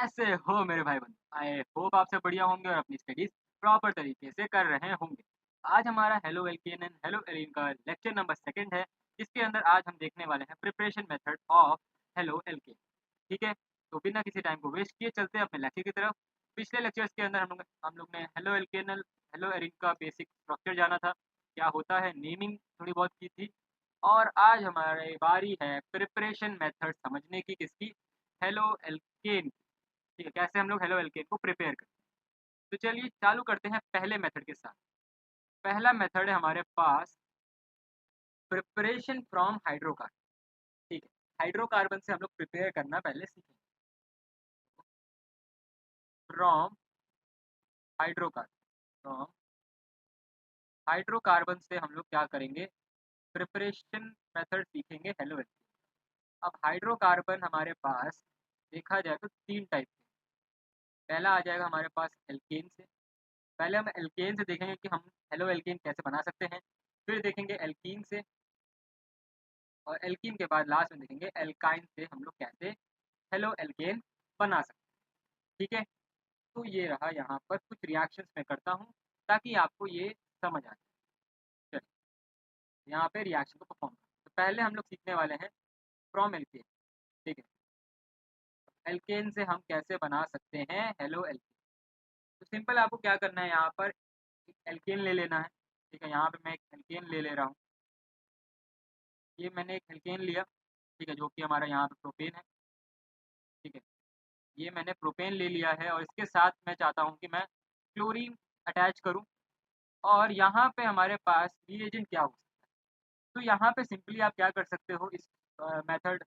कैसे हो मेरे भाई बंधु? आई होप आप सब बढ़िया होंगे और अपनी स्टडीज प्रॉपर तरीके से कर रहे होंगे। आज हमारा हेलो एल्केन एंड हेलो एलीन का लेक्चर नंबर सेकंड है, जिसके अंदर आज हम देखने वाले हैं preparation method of halo alkane. ठीक है, तो बिना किसी टाइम को वेस्ट किए चलते हैं अपने लेक्चर की तरफ। पिछले लेक्चर्स के अंदर हम लोग ने हेलो एल्केन हेलो एलीन का बेसिक स्ट्रक्चर जाना था, क्या होता है, नेमिंग थोड़ी बहुत की थी। और आज हमारी बारी है प्रिपरेशन मेथड समझने की, किसकी? Halo alkane. ठीक है, कैसे हम लोग हेलो एल्केन को प्रिपेयर करते हैं। तो चलिए चालू करते हैं पहले मेथड के साथ। पहला मेथड है हमारे पास प्रिपरेशन फ्रॉम हाइड्रोकार्बन। ठीक है, हाइड्रोकार्बन से हम लोग प्रिपेयर करना पहले सीखेंगे। फ्रॉम हाइड्रोकार्बन, फ्रॉम हाइड्रोकार्बन से हम लोग क्या करेंगे, प्रिपरेशन मेथड सीखेंगे हेलो एल्केन। अब हाइड्रोकार्बन हमारे पास देखा जाए तो तीन टाइप के। पहला आ जाएगा हमारे पास एल्केन से। पहले हम एल्केन से देखेंगे कि हम हेलो एल्केन कैसे बना सकते हैं, फिर देखेंगे एल्कीन से, और एल्कीन के बाद लास्ट में देखेंगे एल्काइन से हम लोग कैसे हेलो एल्केन बना सकते हैं। ठीक है, तो ये रहा, यहाँ पर कुछ रिएक्शंस मैं करता हूँ ताकि आपको ये समझ आ जाए। चलिए यहाँ पे रिएक्शन को परफॉर्म करें। तो पहले हम लोग सीखने वाले हैं फ्रॉम एल्केन। ठीक है, एल्केन से हम कैसे बना सकते हैं हेलो एल्केन। तो सिंपल आपको क्या करना है, यहाँ पर एक एल्केन ले लेना है। ठीक है, यहाँ पे मैं एक एल्केन ले ले रहा हूँ। ये मैंने एक एल्केन लिया, ठीक है, जो कि हमारा यहाँ पे प्रोपेन है। ठीक है, ये मैंने प्रोपेन ले लिया है और इसके साथ मैं चाहता हूँ कि मैं क्लोरीन अटैच करूँ। और यहाँ पे हमारे पास रिएजेंट क्या हो सकता है, तो यहाँ पे सिंपली आप क्या कर सकते हो, इस मेथड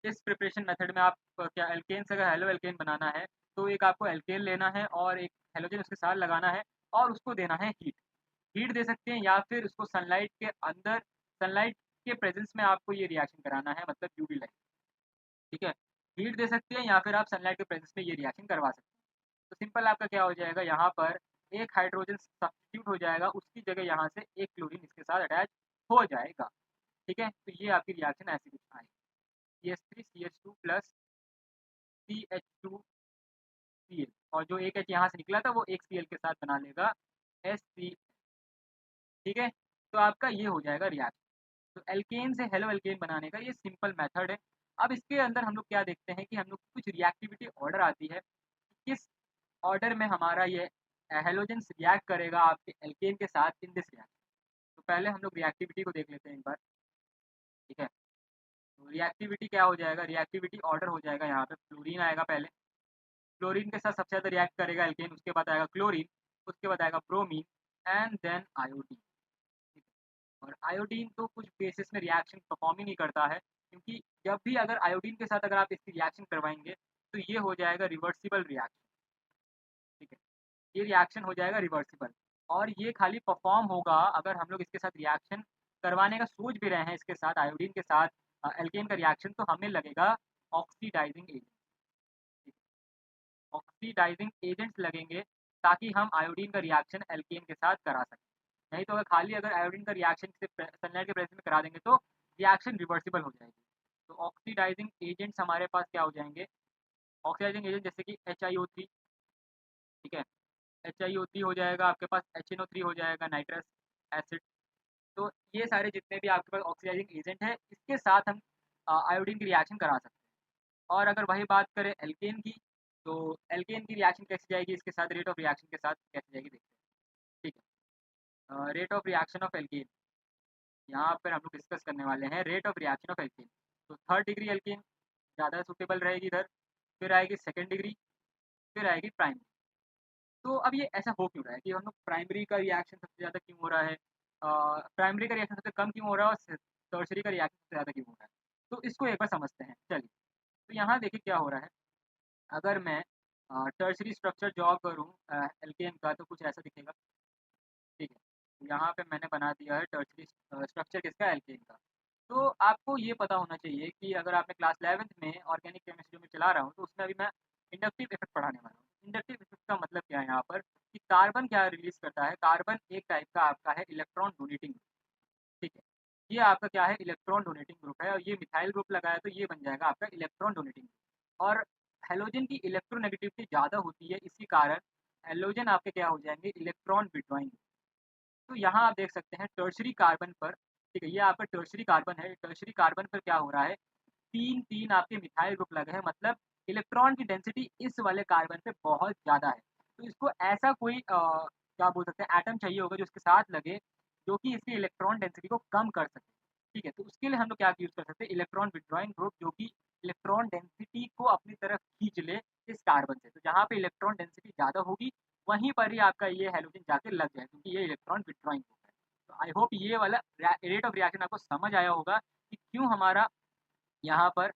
इस प्रिपरेशन मेथड में आप क्या, एल्केन से अगर हेलो एल्केन बनाना है तो एक आपको एल्केन लेना है और एक हेलोजन उसके साथ लगाना है और उसको देना है हीट। हीट दे सकते हैं या फिर उसको सनलाइट के अंदर, सनलाइट के प्रेजेंस में आपको ये रिएक्शन कराना है, मतलब यूवी लाइट। ठीक है, हीट दे सकते हैं या फिर आप सनलाइट के प्रेजेंस में ये रिएक्शन करवा सकते हैं। तो सिंपल आपका क्या हो जाएगा, यहाँ पर एक हाइड्रोजन सब्स्टिट्यूट हो जाएगा, उसकी जगह यहाँ से एक क्लोरीन इसके साथ अटैच हो जाएगा। ठीक है, तो ये आपकी रिएक्शन ऐसी कुछ आएगी, CH3CH2 प्लस CH2Cl, और जो एक H यहाँ से निकला था वो एक Cl के साथ बना लेगा HC। ठीक है, तो आपका ये हो जाएगा रिएक्शन। तो एल्केन से हेलो एल्केन बनाने का ये सिंपल मेथड है। अब इसके अंदर हम लोग क्या देखते हैं कि हम लोग कुछ रिएक्टिविटी ऑर्डर आती है, किस ऑर्डर में हमारा ये हेलोजन रिएक्ट करेगा आपके एल्केन के साथ इन दिस रिएक्शन। तो पहले हम लोग रिएक्टिविटी को देख लेते हैं एक बार। ठीक है, तो रिएक्टिविटी क्या हो जाएगा, रिएक्टिविटी ऑर्डर हो जाएगा, यहाँ पे फ्लोरीन आएगा पहले। फ्लोरीन के साथ सबसे ज़्यादा रिएक्ट करेगा एल्केन, उसके बाद आएगा क्लोरीन, उसके बाद आएगा ब्रोमीन एंड देन आयोडीन। ठीक है, और आयोडीन तो कुछ बेसिस में रिएक्शन परफॉर्म ही नहीं करता है, क्योंकि जब भी अगर आयोडीन के साथ अगर आप इसकी रिएक्शन करवाएंगे तो ये हो जाएगा रिवर्सिबल रिएक्शन। ठीक है, ये रिएक्शन हो जाएगा रिवर्सिबल, और ये खाली परफॉर्म होगा अगर हम लोग इसके साथ रिएक्शन करवाने का सोच भी रहे हैं, इसके साथ आयोडीन के साथ एल्केन का रिएक्शन, तो हमें लगेगा ऑक्सीडाइजिंग एजेंट। ऑक्सीडाइजिंग एजेंट्स लगेंगे ताकि हम आयोडीन का रिएक्शन एल्केन के साथ करा सकें। नहीं तो अगर खाली अगर आयोडीन का रिएक्शन सिर्फ सनलाइट के प्रेजेंस में करा देंगे तो रिएक्शन रिवर्सिबल हो जाएगी। तो ऑक्सीडाइजिंग एजेंट्स हमारे पास क्या हो जाएंगे, ऑक्सीडाइजिंग एजेंट जैसे कि HiO3। ठीक है, HiO3 हो जाएगा, आपके पास HNO3 हो जाएगा, नाइट्रस एसिड। तो ये सारे जितने भी आपके पास ऑक्सीडाइजिंग एजेंट है, इसके साथ हम आयोडीन की रिएक्शन करा सकते हैं। और अगर वही बात करें एल्केन की, तो एल्केन की रिएक्शन कैसे जाएगी, इसके साथ रेट ऑफ रिएक्शन के साथ कैसे जाएगी देखते हैं। ठीक है, rate of reaction of alkene, यहाँ पर हम लोग डिस्कस करने वाले हैं rate of reaction of alkene. तो थर्ड डिग्री एल्केन ज़्यादा सूटेबल रहेगी इधर, फिर आएगी सेकेंड डिग्री, फिर आएगी प्राइमरी। तो अब ये ऐसा हो क्यों रहा है कि हम लोग प्राइमरी का रिएक्शन सबसे ज़्यादा क्यों हो रहा है, प्राइमरी का रिएक्शन सबसे कम क्यों हो रहा है और टर्शरी का रिएक्शन सबसे ज़्यादा क्यों हो रहा है। तो इसको एक बार समझते हैं चलिए। तो यहाँ देखिए क्या हो रहा है, अगर मैं टर्शरी स्ट्रक्चर ड्रॉ करूँ एल्केन का तो कुछ ऐसा दिखेगा। ठीक है, तो यहाँ पे मैंने बना दिया है टर्शरी स्ट्रक्चर किसका, एल्केन का। तो आपको ये पता होना चाहिए कि अगर आपने क्लास 11th में ऑर्गेनिक केमिस्ट्री में चला रहा हूँ तो उसमें अभी मैं इंडक्टिव इफेक्ट पढ़ाने वाला हूँ। इंडक्टिव इफेक्ट का मतलब क्या है यहाँ पर, कि कार्बन क्या रिलीज करता है, कार्बन एक टाइप का आपका है इलेक्ट्रॉन डोनेटिंग ग्रुप। ठीक है, ये आपका क्या है, इलेक्ट्रॉन डोनेटिंग ग्रुप है, और ये मिथाइल ग्रुप लगाया तो ये बन जाएगा आपका इलेक्ट्रॉन डोनेटिंग ग्रुप। और हैलोजन की इलेक्ट्रोनेगेटिविटी ज़्यादा होती है, इसी कारण हैलोजन आपके क्या हो जाएँगे, इलेक्ट्रॉन विड्रॉइंग। तो यहाँ आप देख सकते हैं टर्शरी कार्बन पर, ठीक है, ये आपका टर्शरी कार्बन है, टर्शरी कार्बन पर क्या हो रहा है, 3-3 आपके मिथाइल ग्रुप लगे हैं, मतलब इलेक्ट्रॉन की डेंसिटी इस वाले कार्बन पे बहुत ज़्यादा है। तो इसको ऐसा कोई क्या बोल सकते हैं एटम चाहिए होगा जो इसके साथ लगे, जो कि इसकी इलेक्ट्रॉन डेंसिटी को कम कर सके। ठीक है, तो उसके लिए हम लोग क्या यूज़ कर सकते हैं, इलेक्ट्रॉन विथड्रॉइंग ग्रुप, जो कि इलेक्ट्रॉन डेंसिटी को अपनी तरफ खींच ले इस कार्बन से। तो जहाँ पे इलेक्ट्रॉन डेंसिटी ज़्यादा होगी, वहीं पर ही आपका ये हैलोजन जाके लग जाए, क्योंकि ये इलेक्ट्रॉन विथड्रॉइंग ग्रुप है। तो आई होप ये वाला रेट ऑफ रिएक्शन आपको समझ आया होगा कि क्यों हमारा यहाँ पर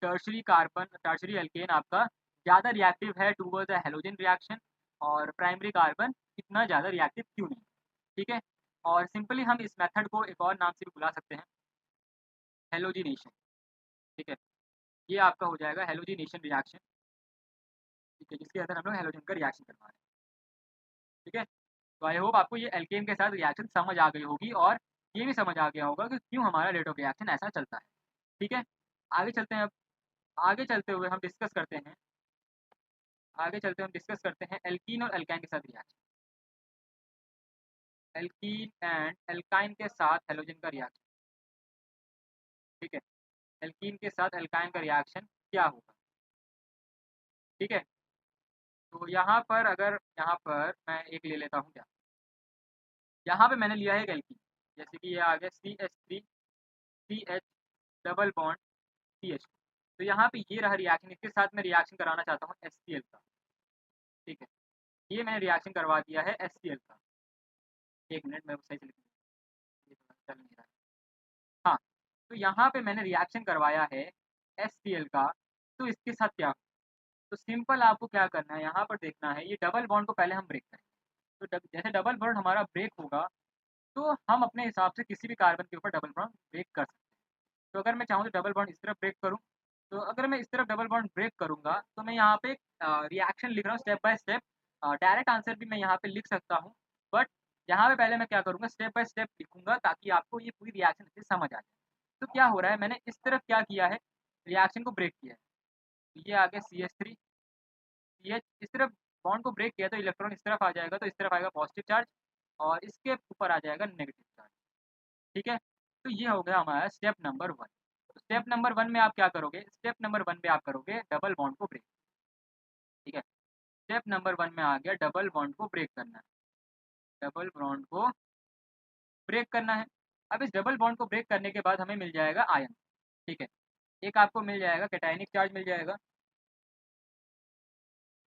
टर्शरी एल्केन आपका ज़्यादा रिएक्टिव है टुवर्ड्स द हैलोजन रिएक्शन, और प्राइमरी कार्बन इतना ज़्यादा रिएक्टिव क्यों नहीं, ठीक है। और सिंपली हम इस मेथड को एक और नाम से भी बुला सकते हैं, हेलोजिनेशन, ठीक है। ये आपका हो जाएगा हेलोजिनेशन रिएक्शन, ठीक है, जिसके अंदर हम लोग हेलोजन का रिएक्शन करवा रहे हैं, ठीक है। तो आई होप आपको ये एल्केन के साथ रिएक्शन समझ आ गई होगी, और ये भी समझ आ गया होगा कि क्यों हमारा रेट ऑफ रिएक्शन ऐसा चलता है, ठीक है। आगे चलते हैं अब, आगे चलते हुए हम डिस्कस करते हैं, एल्कीन और एल्काइन के साथ रिएक्शन, एल्कीन एंड एल्काइन के साथ हेलोजन का रिएक्शन, ठीक है। एल्कीन के साथ एल्काइन का रिएक्शन क्या होगा, ठीक है। तो यहाँ पर अगर यहाँ पर मैं एक ले लेता हूँ क्या, यहाँ पे मैंने लिया है एक एल्कीन, जैसे कि ये आ गया CH3 CH double bond CH, तो यहाँ पे ये रहा रिएक्शन, इसके साथ मैं रिएक्शन कराना चाहता हूँ HCl का, ठीक है। ये मैंने रिएक्शन करवा दिया है HCl का, एक मिनट मैं सही से लिख लूँ, ये थोड़ा चल नहीं रहा है। हाँ, तो यहाँ पे मैंने रिएक्शन करवाया है HCl का, तो इसके साथ क्या, तो सिंपल आपको क्या करना है, यहाँ पर देखना है, ये डबल बॉन्ड को पहले हम ब्रेक करेंगे। तो जैसे डबल बॉन्ड हमारा ब्रेक होगा, तो हम अपने हिसाब से किसी भी कार्बन के ऊपर डबल बॉन्ड ब्रेक कर सकते हैं। तो अगर मैं चाहूँ तो डबल बॉन्ड इस तरफ ब्रेक करूँ, तो अगर मैं इस तरफ डबल बॉन्ड ब्रेक करूँगा, तो मैं यहाँ पे रिएक्शन लिख रहा हूँ step by step, direct answer भी मैं यहाँ पे लिख सकता हूँ, बट यहाँ पे पहले मैं क्या करूँगा, स्टेप बाय स्टेप लिखूँगा, ताकि आपको ये पूरी रिएक्शन अच्छे से समझ आ जाए। तो क्या हो रहा है, मैंने इस तरफ क्या किया है, रिएक्शन को ब्रेक किया है, तो ये आ गया CH3 CH, इस तरफ बॉन्ड को ब्रेक किया तो इलेक्ट्रॉन इस तरफ आ जाएगा, तो इस तरफ आएगा पॉजिटिव चार्ज, और इसके ऊपर आ जाएगा नेगेटिव चार्ज, ठीक है। तो ये हो गया हमारा स्टेप नंबर 1। तो स्टेप नंबर 1 में आप क्या करोगे, स्टेप नंबर 1 पे आप करोगे डबल बॉन्ड को ब्रेक, ठीक है। स्टेप नंबर 1 में आ गया डबल बॉन्ड को ब्रेक करना है, डबल बॉन्ड को ब्रेक करना है। अब इस डबल बॉन्ड को ब्रेक करने के बाद हमें मिल जाएगा आयन, ठीक है। एक आपको मिल जाएगा कैटायनिक चार्ज मिल जाएगा,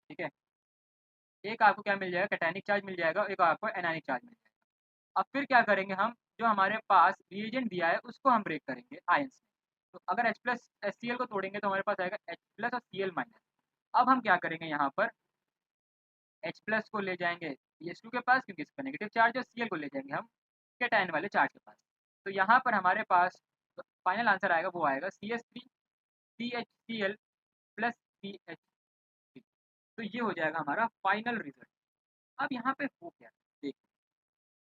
ठीक है। एक आपको क्या मिल जाएगा, कैटायनिक चार्ज मिल जाएगा, एक आपको एनायनिक चार्ज मिल जाएगा। अब फिर क्या करेंगे हम, जो हमारे पास रिएजेंट दिया है उसको हम ब्रेक करेंगे आयंस में। तो अगर H प्लस HCl को तोड़ेंगे तो हमारे पास आएगा H प्लस और Cl माइनस। अब हम क्या करेंगे, यहाँ पर H प्लस को ले जाएंगे CH2 के पास, क्योंकि इस पर नेगेटिव चार्ज है, Cl को ले जाएंगे हम कैटायन वाले चार्ज के पास। तो यहाँ पर हमारे पास फाइनल आंसर आएगा, वो आएगा CH3 CHCl प्लस CH3। तो ये हो जाएगा हमारा फाइनल रिजल्ट। अब यहाँ पे हो क्या, देखिए,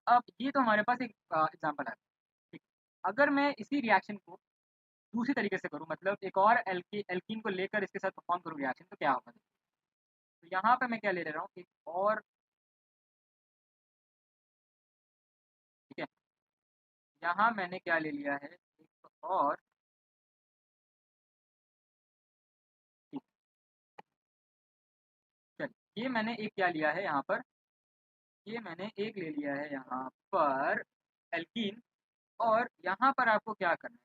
अब ये तो हमारे पास एक एग्जाम्पल है, ठीक। अगर मैं इसी रिएक्शन को दूसरी तरीके से करूँ, मतलब एक और एल्कीन को लेकर इसके साथ परफॉर्म करूँ रिएक्शन, तो क्या होगा। तो यहाँ पे मैं क्या ले रहा हूँ, एक और, ठीक है, यहाँ मैंने क्या ले लिया है, एक और, ठीक, चल, ये मैंने एक क्या लिया है यहाँ पर, ये मैंने एक ले लिया है यहाँ पर एल्कीन, और यहाँ पर आपको क्या करना है,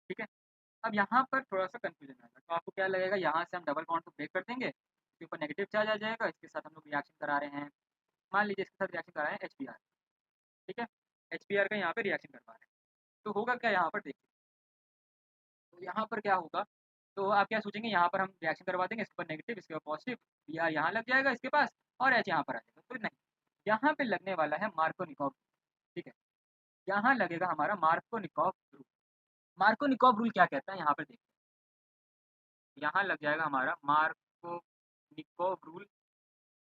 ठीक है। अब यहाँ पर थोड़ा सा कंफ्यूजन आएगा, तो आपको क्या लगेगा, यहाँ से हम डबल बॉन्ड को ब्रेक कर देंगे, इसके ऊपर नेगेटिव चार्ज आ जाएगा, इसके साथ हम लोग रिएक्शन करा रहे हैं, मान लीजिए इसके साथ रिएक्शन करा रहे हैं HBr, ठीक है, HBr का यहाँ पे रिएक्शन करवा रहे हैं। तो होगा क्या यहाँ पर, देखिए, तो यहाँ पर क्या होगा, तो आप क्या सोचेंगे, यहाँ पर हम रिएक्शन करवा देंगे, इसके ऊपर नेगेटिव, इसके ऊपर पॉजिटिव, Br यहाँ लग जाएगा इसके पास, और H यहाँ पर आ जाएगा। तो नहीं, यहाँ पे लगने वाला है मार्कोनिकॉव, ठीक है, यहाँ लगेगा हमारा मार्कोनिकॉव रूल। मार्कोनिकॉव रूल क्या कहता है, यहाँ पर देखिए, यहाँ लग जाएगा हमारा मार्कोनिकॉव रूल,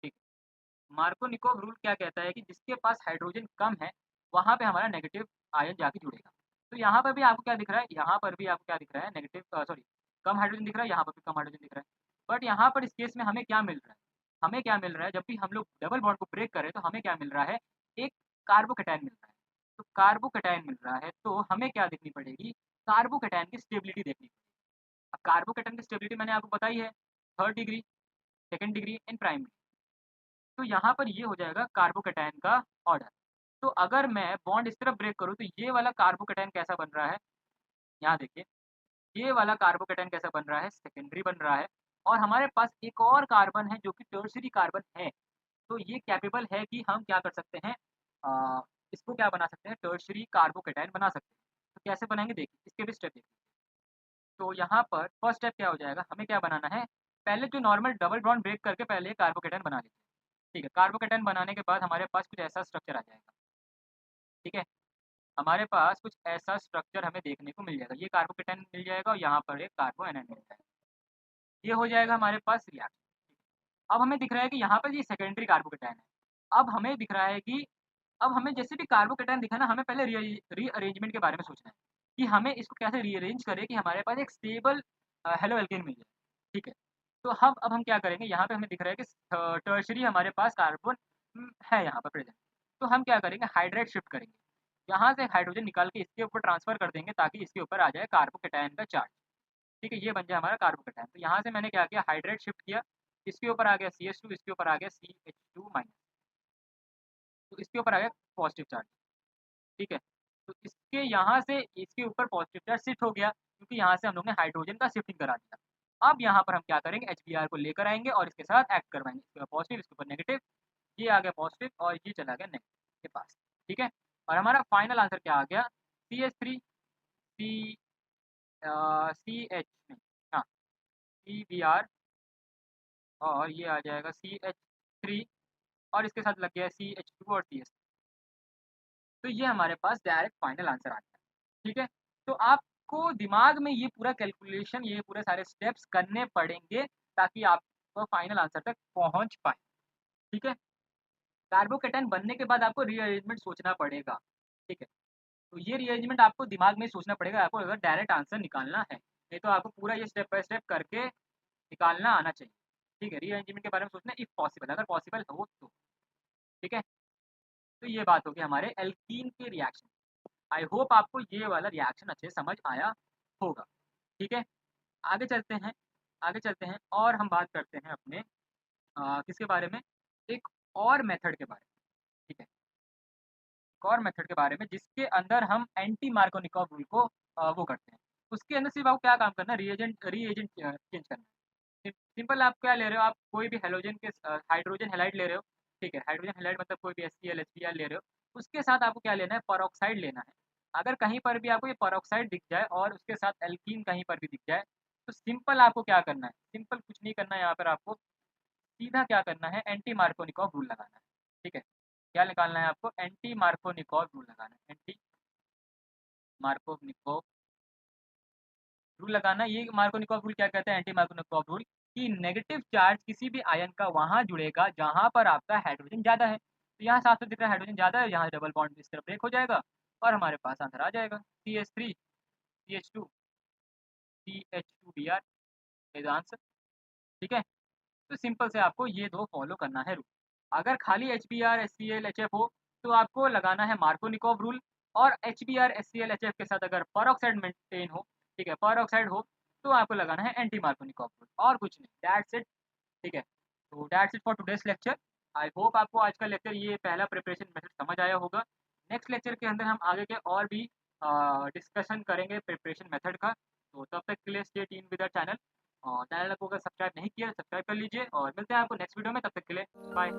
ठीक है। मार्कोनिकॉव रूल क्या कहता है कि जिसके पास हाइड्रोजन कम है, वहाँ पे हमारा नेगेटिव आयन जाके जुड़ेगा। तो यहाँ पर भी आपको क्या दिख रहा है, यहाँ पर भी आपको क्या दिख रहा है, नेगेटिव, सॉरी, कम हाइड्रोजन दिख रहा है, यहाँ पर भी कम हाइड्रोजन दिख रहा है। बट यहाँ पर इस केस में हमें क्या मिल रहा है? हमें क्या मिल रहा है, जब भी हम लोग डबल बॉन्ड को ब्रेक कर रहे हैं, तो हमें क्या मिल रहा है? एक कार्बोकैटायन मिल रहा है। तो कार्बोकैटायन मिल रहा है, तो हमें क्या देखनी पड़ेगी? कार्बोकैटायन की स्टेबिलिटी देखनी पड़ेगी। अब कार्बोकैटायन की स्टेबिलिटी मैंने आपको बताई है, 3rd degree, 2nd degree and primary. तो यहाँ पर ये हो जाएगा कार्बोकैटायन का ऑर्डर। तो अगर मैं बॉन्ड इस तरफ ब्रेक करूँ, तो ये वाला कार्बोकैटायन कैसा बन रहा है? यहाँ देखिए, ये वाला कार्बोकैटायन कैसा बन रहा है? सेकेंडरी बन रहा है। और हमारे पास एक और कार्बन है जो कि टर्शियरी कार्बन है। तो ये कैपेबल है कि हम क्या कर सकते हैं, अ, इसको क्या बना सकते हैं, टर्शियरी कार्बोकैटायन बना सकते हैं। तो कैसे बनाएँगे देखिए, इसके भी स्टेप देखिए। तो यहाँ पर फर्स्ट स्टेप क्या हो जाएगा, हमें क्या बनाना है, पहले जो नॉर्मल डबल बॉन्ड ब्रेक करके पहले कार्बोकैटायन बना लीजिए। ठीक है, कार्बोकैटायन बनाने के बाद हमारे पास कुछ ऐसा स्ट्रक्चर आ जाएगा। ठीक है? हमारे पास कुछ ऐसा स्ट्रक्चर हमें देखने को मिल जाएगा। ये कार्बोकैटायन मिल जाएगा और यहाँ पर एक कार्बो एनायन मिल जाएगा। ये हो जाएगा हमारे पास रिएक्शन। अब हमें दिख रहा है कि यहाँ पर ये सेकेंडरी कार्बोकैटायन है। अब हमें दिख रहा है कि अब हमें जैसे भी कार्बोकैटायन दिखा ना, हमें पहले रीअरेंजमेंट के बारे में सोचना है कि हमें इसको कैसे रीअरेंज करें कि हमारे पास एक स्टेबल हेलो एल्केन मिल जाए। ठीक है? तो हम क्या करेंगे, यहाँ पे हमें दिख रहा है कि टर्शियरी हमारे पास कार्बन है यहाँ पर प्रेज़ेंट। तो हम क्या करेंगे, हाइड्राइड शिफ्ट करेंगे। यहाँ से हाइड्रोजन निकाल के इसके ऊपर ट्रांसफ़र कर देंगे ताकि इसके ऊपर आ जाए कार्बोकैटायन का चार्ज। ठीक है? ये बन जाए हमारा कार्बोकैटायन। तो यहाँ से मैंने क्या किया, हाइड्राइड शिफ्ट किया, इसके ऊपर आ गया CH2, इसके ऊपर आ गया CH2-। तो इसके ऊपर आ गया पॉज़िटिव चार्ज। ठीक है? तो इसके यहाँ से इसके ऊपर पॉज़िटिव चार्ज शिफ्ट हो गया, क्योंकि यहाँ से हम लोग ने हाइड्रोजन का शिफ्टिंग करा दिया। अब यहाँ पर हम क्या करेंगे, HBr को लेकर आएँगे और इसके साथ एक्ट करवाएँगे। इसके ऊपर पॉज़िटिव, इसके ऊपर नेगेटिव, ये आ गया पॉज़िटिव और ये चला गया नेगेटिव के पास। ठीक है? और हमारा फाइनल आंसर क्या आ गया, CH3 सी CH नहीं, हाँ, CBr और ये आ जाएगा CH3 और इसके साथ लग गया CH2 और CH। तो ये हमारे पास डायरेक्ट फाइनल आंसर आ गया। ठीक है? तो आपको दिमाग में ये पूरा कैलकुलेशन, ये पूरे सारे स्टेप्स करने पड़ेंगे ताकि आप फाइनल आंसर तक पहुँच पाएँ। ठीक है? कार्बोकैटायन बनने के बाद आपको रीअरेंजमेंट सोचना पड़ेगा। ठीक है? तो ये रीअरेंजमेंट आपको दिमाग में सोचना पड़ेगा, आपको अगर डायरेक्ट आंसर निकालना है। नहीं तो आपको पूरा ये स्टेप बाय स्टेप करके निकालना आना चाहिए। ठीक है? रीअरेंजमेंट के बारे में सोचना इफ पॉसिबल, अगर पॉसिबल हो तो। ठीक है? तो ये बात होगी हमारे एल्कीन के रिएक्शन। आई होप आपको ये वाला रिएक्शन अच्छे से समझ आया होगा। ठीक है? आगे चलते हैं, आगे चलते हैं और हम बात करते हैं अपने किसके बारे में? एक और मेथड के बारे में। ठीक है? एक और मेथड के बारे में जिसके अंदर हम एंटी मार्कोनिकॉव रूल को वो करते हैं। उसके अंदर सिर्फ़ आपको क्या काम करना है, रीएजेंट चेंज करना है। सिंपल आप क्या ले रहे हो, आप कोई भी हैलोजन के हाइड्रोजन हैलाइड ले रहे हो। ठीक है? हाइड्रोजन हैलाइड मतलब कोई भी HCl, HBr ले रहे हो। उसके साथ आपको क्या लेना है, पेरोक्साइड लेना है। अगर कहीं पर भी आपको ये पेरोक्साइड दिख जाए और उसके साथ एल्कीन कहीं पर भी दिख जाए, तो सिंपल आपको क्या करना है, सिंपल कुछ नहीं करना है, यहाँ पर आपको सीधा क्या करना है, एंटी मार्कोनिकॉव रूल लगाना है। ठीक है? क्या निकालना है आपको, एंटी मार्कोनिकॉव रूल लगाना है। एंटी मार्कोनिकॉव रूल लगाना है। ये मार्कोनिकॉव रूल क्या कहता है, एंटी मार्कोनिकॉव रूल, कि नेगेटिव चार्ज किसी भी आयन का वहाँ जुड़ेगा जहाँ पर आपका हाइड्रोजन ज़्यादा है। तो यहाँ साफ-साफ दिख रहा है हाइड्रोजन ज़्यादा है, यहाँ डबल बॉन्ड इस तरफ ब्रेक हो जाएगा और हमारे पास आंसर आ जाएगा CH3 CH2 CH2Br is answer. ठीक है? तो सिंपल से आपको ये 2 फॉलो करना है रूल। अगर खाली HBr, HCl, HF हो तो आपको लगाना है मार्कोनिकॉव रूल, और HBr, HCl, HF के साथ अगर पेरोक्साइड मेंटेन हो, ठीक है, पेरोक्साइड हो, तो आपको लगाना है एंटी मार्कोनिकॉव रूल और कुछ नहीं, दैट्स इट। ठीक है? तो that's it for today's lecture. I hope आपको आज का लेक्चर, ये पहला प्रिपरेशन मेथड समझ आया होगा। नेक्स्ट लेक्चर के अंदर हम आगे के और भी डिस्कशन करेंगे प्रिपरेशन मेथड का। तो तब तक के लिए stay tuned with the channel. और चैनल को अगर सब्सक्राइब नहीं किया, सब्सक्राइब कर लीजिए और मिलते हैं आपको नेक्स्ट वीडियो में। तब तक के लिए बाय।